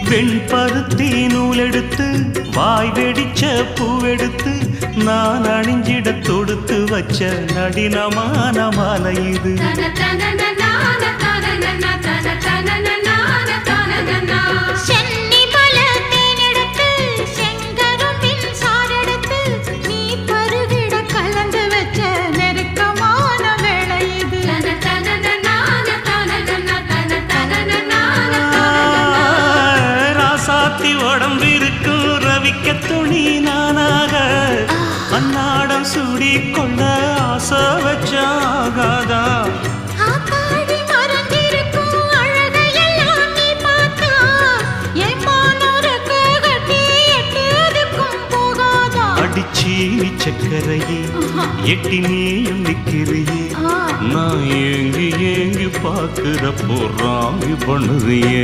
வெண்பருத்தி நூலெடுத்து வாய் வெடிச்ச பூவெடுத்து நான் அணிஞ்சிட தொடுத்து வச்ச நடினமான மாலை இது. உடம்பிருக்கும் ரவிக்க துணி நானாக அன்னாடம் சூடி கொள்ள ஆசை வச்சாகாதா. அடிச்சி சக்கரையே எட்டி நீயும் நிக்கிறியே நான் ஏங்கி ஏங்கி பார்க்கிற போறாங்க பண்ணுறியே.